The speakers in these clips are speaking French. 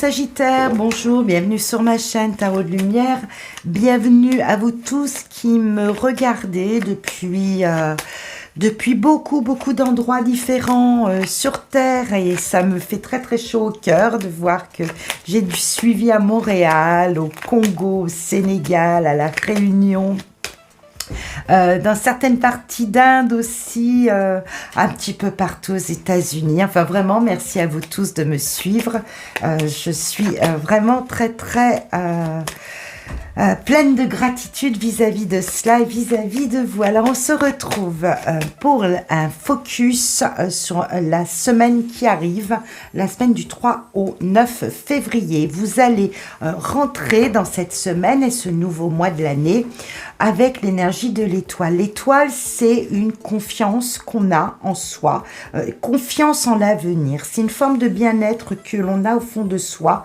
Sagittaire, bonjour, bienvenue sur ma chaîne Tarot de Lumière. Bienvenue à vous tous qui me regardez depuis beaucoup d'endroits différents sur Terre. Et ça me fait très chaud au cœur de voir que j'ai du suivi à Montréal, au Congo, au Sénégal, à La Réunion. Dans certaines parties d'Inde aussi, un petit peu partout aux États-Unis. Enfin, vraiment, merci à vous tous de me suivre. Je suis vraiment très pleine de gratitude vis-à-vis de cela et vis-à-vis de vous. Alors, on se retrouve pour un focus sur la semaine qui arrive, la semaine du 3 au 9 février. Vous allez rentrer dans cette semaine et ce nouveau mois de l'année avec l'énergie de l'étoile. L'étoile, c'est une confiance qu'on a en soi, confiance en l'avenir. C'est une forme de bien-être que l'on a au fond de soi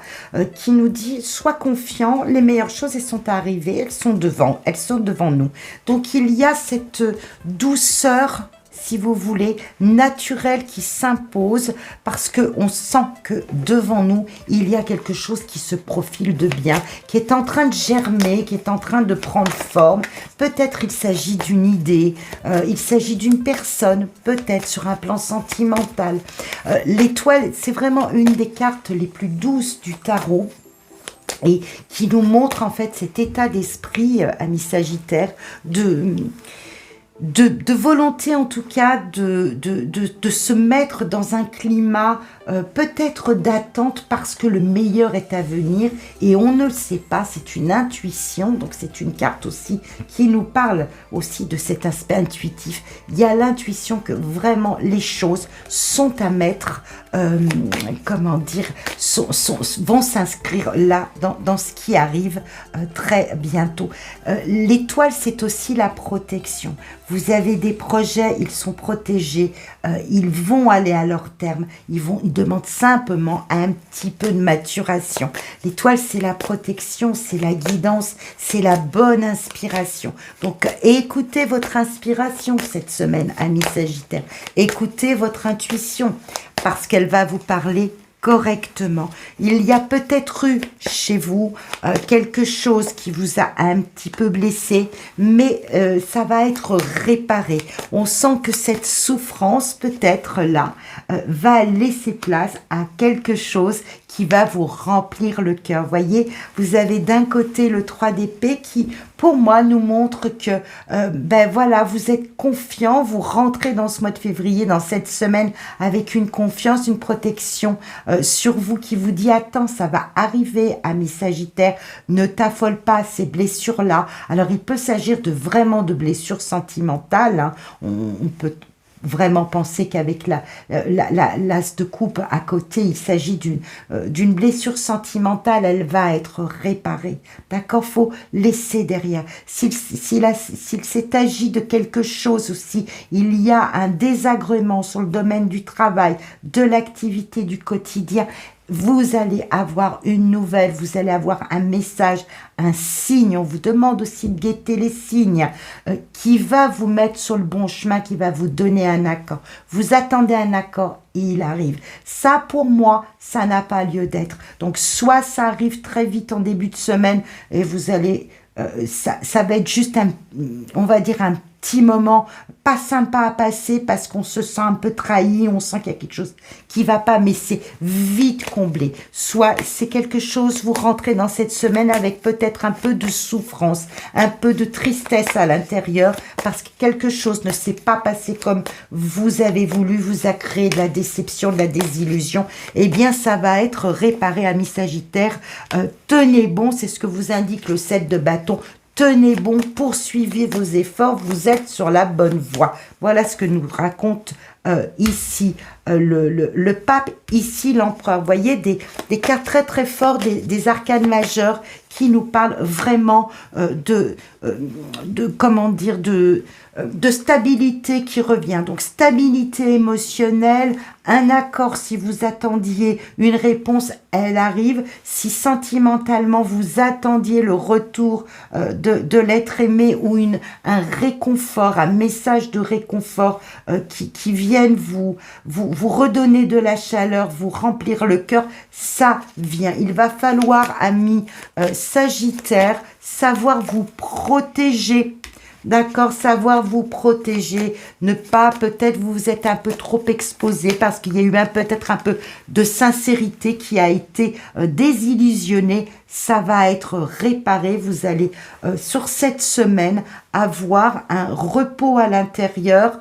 qui nous dit « Sois confiant, les meilleures choses, elles sont arrivées, elles sont devant nous. » Donc, il y a cette douceur, si vous voulez, naturelle qui s'impose parce qu'on sent que devant nous, il y a quelque chose qui se profile de bien, qui est en train de germer, qui est en train de prendre forme. Peut-être il s'agit d'une idée, il s'agit d'une personne, peut-être sur un plan sentimental. L'étoile, c'est vraiment une des cartes les plus douces du tarot et qui nous montre en fait cet état d'esprit, amis Sagittaires, de volonté en tout cas de se mettre dans un climat peut-être d'attente parce que le meilleur est à venir et on ne le sait pas, c'est une intuition, donc c'est une carte aussi qui nous parle aussi de cet aspect intuitif. Il y a l'intuition que vraiment les choses sont à mettre, comment dire, vont s'inscrire là dans ce qui arrive très bientôt. L'étoile, c'est aussi la protection. Vous avez des projets, ils sont protégés, ils vont aller à leur terme, ils demandent simplement un petit peu de maturation. L'étoile, c'est la protection, c'est la guidance, c'est la bonne inspiration. Donc, écoutez votre inspiration cette semaine, amis Sagittaires. Écoutez votre intuition parce qu'elle va vous parler correctement. Il y a peut-être eu chez vous quelque chose qui vous a un petit peu blessé, mais ça va être réparé. On sent que cette souffrance, peut-être là, va laisser place à quelque chose qui va vous remplir le cœur. Voyez, vous avez d'un côté le 3 d'épée qui, pour moi, nous montre que, ben voilà, vous êtes confiant, vous rentrez dans ce mois de février, dans cette semaine, avec une confiance, une protection sur vous qui vous dit, attends, ça va arriver, ami Sagittaire, ne t'affole pas à ces blessures-là. Alors, il peut s'agir vraiment de blessures sentimentales, hein. On peut vraiment penser qu'avec l'as de coupe à côté, il s'agit d'une blessure sentimentale, elle va être réparée. D'accord, faut laisser derrière. S'il s'est agi de quelque chose aussi, il y a un désagrément sur le domaine du travail, de l'activité du quotidien, vous allez avoir une nouvelle, vous allez avoir un message, un signe. On vous demande aussi de guetter les signes qui va vous mettre sur le bon chemin, qui va vous donner un accord. Vous attendez un accord et il arrive. Ça, pour moi, ça n'a pas lieu d'être. Donc, soit ça arrive très vite en début de semaine et vous allez... ça va être juste on va dire un petit moment pas sympa à passer parce qu'on se sent un peu trahi, on sent qu'il y a quelque chose qui va pas, mais c'est vite comblé. Soit c'est quelque chose, vous rentrez dans cette semaine avec peut-être un peu de souffrance, un peu de tristesse à l'intérieur parce que quelque chose ne s'est pas passé comme vous avez voulu, vous a créé de la déception, de la désillusion. Eh bien, ça va être réparé, amis Sagittaires. Tenez bon, c'est ce que vous indique le 7 de bâton. Tenez bon, poursuivez vos efforts, vous êtes sur la bonne voie. Voilà ce que nous raconte ici le pape, ici l'empereur. Vous voyez des cartes très fortes, des arcanes majeures qui nous parle vraiment comment dire, de stabilité qui revient. Donc stabilité émotionnelle, un accord si vous attendiez une réponse, elle arrive. Si sentimentalement vous attendiez le retour de l'être aimé ou un réconfort, un message de réconfort qui vienne vous redonner de la chaleur, vous remplir le cœur, ça vient. Il va falloir, amis Sagittaire, savoir vous protéger. D'accord, savoir vous protéger, ne pas, peut-être vous êtes un peu trop exposé parce qu'il y a eu peut-être un peu de sincérité qui a été désillusionnée. Ça va être réparé. Vous allez, sur cette semaine, avoir un repos à l'intérieur.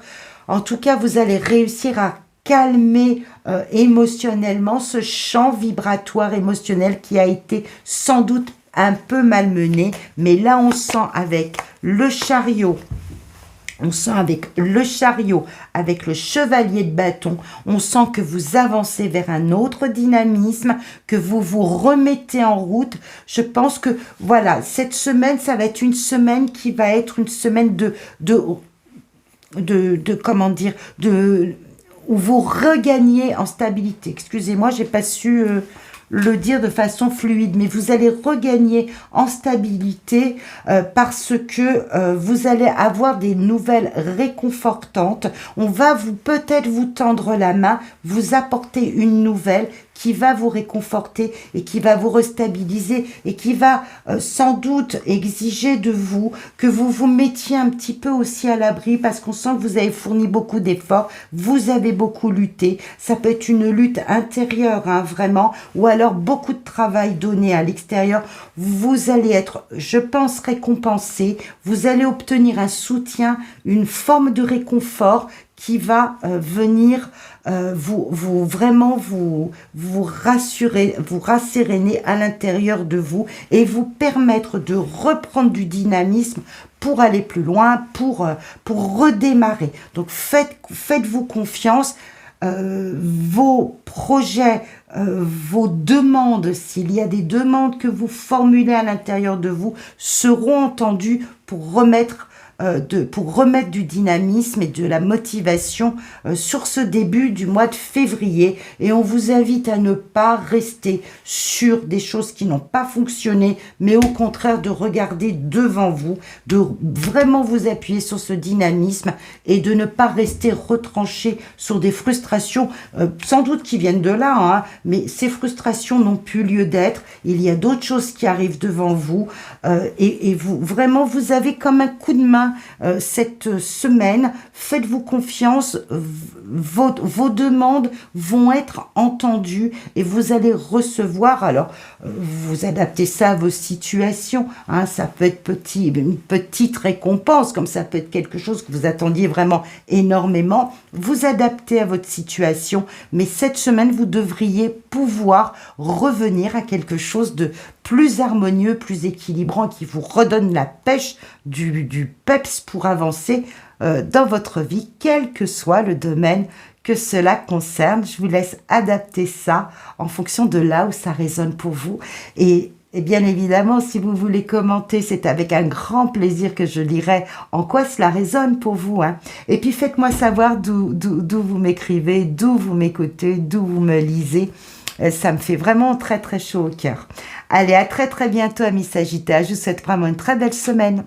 En tout cas, vous allez réussir à calmer émotionnellement ce champ vibratoire émotionnel qui a été sans doute un peu malmené, mais là on sent avec le chariot, avec le chevalier de bâton, on sent que vous avancez vers un autre dynamisme, que vous vous remettez en route. Je pense que voilà, cette semaine, ça va être une semaine qui va être une semaine comment dire, où vous regagnez en stabilité. Excusez-moi, j'ai pas su le dire de façon fluide, mais vous allez regagner en stabilité parce que vous allez avoir des nouvelles réconfortantes. On va peut-être vous tendre la main, vous apporter une nouvelle qui va vous réconforter et qui va vous restabiliser et qui va sans doute exiger de vous que vous vous mettiez un petit peu aussi à l'abri parce qu'on sent que vous avez fourni beaucoup d'efforts, vous avez beaucoup lutté. Ça peut être une lutte intérieure, hein, vraiment, ou alors beaucoup de travail donné à l'extérieur. Vous allez être, je pense, récompensé. Vous allez obtenir un soutien, une forme de réconfort qui va venir vraiment vous rassurer, vous rasséréner à l'intérieur de vous et vous permettre de reprendre du dynamisme pour aller plus loin, pour redémarrer. Donc faites-vous confiance. Vos projets, vos demandes, s'il y a des demandes que vous formulez à l'intérieur de vous, seront entendues pour remettre du dynamisme et de la motivation sur ce début du mois de février. Et on vous invite à ne pas rester sur des choses qui n'ont pas fonctionné, mais au contraire de regarder devant vous, de vraiment vous appuyer sur ce dynamisme et de ne pas rester retranché sur des frustrations, sans doute qui viennent de là, hein, mais ces frustrations n'ont plus lieu d'être. Il y a d'autres choses qui arrivent devant vous et vous, vraiment, vous avez comme un coup de main cette semaine. Faites-vous confiance, vos demandes vont être entendues et vous allez recevoir, alors vous adaptez ça à vos situations, hein, ça peut être une petite récompense, comme ça peut être quelque chose que vous attendiez vraiment énormément, vous adaptez à votre situation, mais cette semaine vous devriez pouvoir revenir à quelque chose de plus harmonieux, plus équilibrant, qui vous redonne la pêche, du peps pour avancer dans votre vie, quel que soit le domaine que cela concerne. Je vous laisse adapter ça en fonction de là où ça résonne pour vous. Et bien évidemment, si vous voulez commenter, c'est avec un grand plaisir que je lirai en quoi cela résonne pour vous, hein. Et puis faites-moi savoir d'où vous m'écrivez, d'où vous m'écoutez, d'où vous me lisez. Ça me fait vraiment très très chaud au cœur. Allez, à très très bientôt, amis Sagittaires. Je vous souhaite vraiment une très belle semaine.